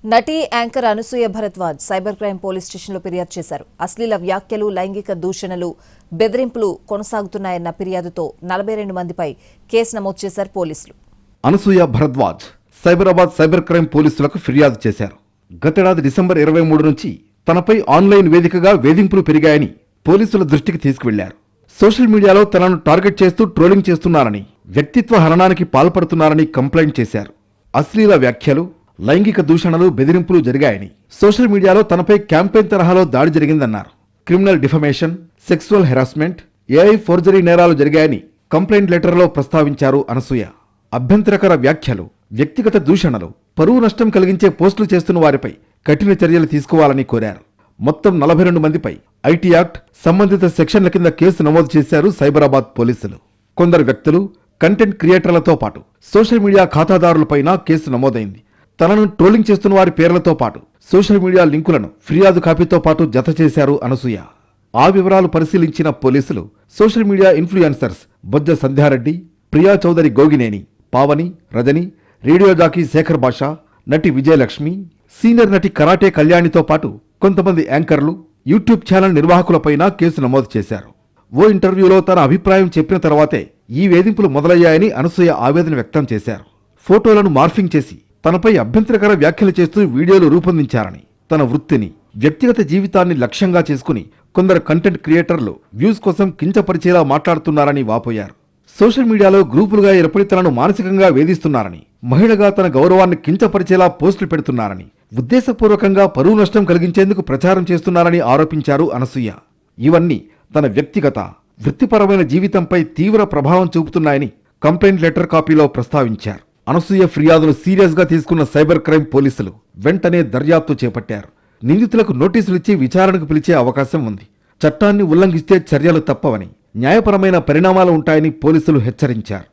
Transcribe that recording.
నటి anchor Anasuya Bharadwaj cyber crime police స్టేషన్లో ఫిర్యాదు చేశారు. అశ్లీల వ్యాఖ్యలు, లైంగిక దూషణలు, బెదిరింపులు కొనసాగుతున్నాయన్న ఫిర్యాదుతో 42 మందిపై కేసు నమోదు చేశారు పోలీసులు. అనసూయ భరద్వాజ్ సైబరాబాద్ సైబర్ క్రైమ్ పోలీసులకు ఫిర్యాదు చేశారు. గతేడాది డిసెంబర్ 23 నుంచి తనపై ఆన్లైన్ వేదికగా వేధింపులు పెరిగాయని పోలీసుల దృష్టికి తీసుకువెళ్లారు. సోషల్ మీడియాలో తనను టార్గెట్ చేస్తూ ట్రోలింగ్ చేస్తున్నారని, వ్యక్తిత్వ హననానికి పాల్పడుతున్నారని కంప్లైంట్ చేశారు. అశ్లీల వ్యాఖ్యలు, లైంగిక దూషణలు, బెదిరింపులు జరిగాయని, సోషల్ మీడియాలో తనపై క్యాంపెయిన్ తరహాలో దాడి జరిగిందన్నారు. Criminal defamation, sexual harassment, AI forgery నేరాలు జరిగాయని కంప్లైంట్ లెటర్లో ప్రస్తావించారు అనసూయ. అభ్యంతరకర వ్యాఖ్యలు, వ్యక్తిగత దూషణలు, పరువు నష్టం కలిగించే పోస్టులు చేస్తున్న వారిపై కఠిన చర్యలు తీసుకోవాలని కోరారు. మొత్తం 42 మందిపై ఐటీ యాక్ట్ సంబంధిత సెక్షన్ల కింద కేసు నమోదు చేశారు సైబరాబాద్ పోలీసులు. కొందరు వ్యక్తులు, కంటెంట్ క్రియేటర్లతో పాటు సోషల్ మీడియా ఖాతాదారులపైన కేసు నమోదైంది. తనను ట్రోలింగ్ చేస్తున్న వారి పేర్లతో పాటు సోషల్ మీడియా లింకులను ఫిర్యాదు కాపీతో పాటు జత చేశారు అనసూయ. ఆ వివరాలు పరిశీలించిన పోలీసులు సోషల్ మీడియా ఇన్ఫ్లుయెన్సర్స్ బొజ్జ సంధ్యారెడ్డి, ప్రియా చౌదరి గోగినేని, పావని, రజని, రేడియో జాకీ శేఖర్ భాషా, నటి విజయలక్ష్మి, సీనియర్ నటి కరాటే కళ్యాణితో పాటు కొంతమంది యాంకర్లు, యూట్యూబ్ ఛానల్ నిర్వాహకులపైన కేసు నమోదు చేశారు. ఓ ఇంటర్వ్యూలో తన అభిప్రాయం చెప్పిన తర్వాతే ఈ వేధింపులు మొదలయ్యాయని అనసూయ ఆవేదన వ్యక్తం చేశారు. ఫోటోలను మార్ఫింగ్ చేసి తనపై అభ్యంతరకర వ్యాఖ్యలు చేస్తూ వీడియోలు రూపొందించారని, తన వృత్తిని, వ్యక్తిగత జీవితాన్ని లక్ష్యంగా చేసుకుని కొందరు కంటెంట్ క్రియేటర్లు వ్యూస్ కోసం కించపరిచేలా మాట్లాడుతున్నారని వాపోయారు. సోషల్ మీడియాలో గ్రూపులుగా ఏర్పడి తనను మానసికంగా వేధిస్తున్నారని, మహిళగా తన గౌరవాన్ని కించపరిచేలా పోస్టులు పెడుతున్నారని, ఉద్దేశపూర్వకంగా పరువు నష్టం కలిగించేందుకు ప్రచారం చేస్తున్నారని ఆరోపించారు అనసూయ. ఇవన్నీ తన వ్యక్తిగత, వృత్తిపరమైన జీవితంపై తీవ్ర ప్రభావం చూపుతున్నాయని కంప్లైంట్ లెటర్ కాపీలో ప్రస్తావించారు. అనసూయ ఫిర్యాదును సీరియస్ గా తీసుకున్న సైబర్ క్రైమ్ పోలీసులు వెంటనే దర్యాప్తు చేపట్టారు. నిందితులకు నోటీసులు ఇచ్చి విచారణకు పిలిచే అవకాశం ఉంది. చట్టాన్ని ఉల్లంఘిస్తే చర్యలు తప్పవని, న్యాయపరమైన పరిణామాలు ఉంటాయని పోలీసులు హెచ్చరించారు.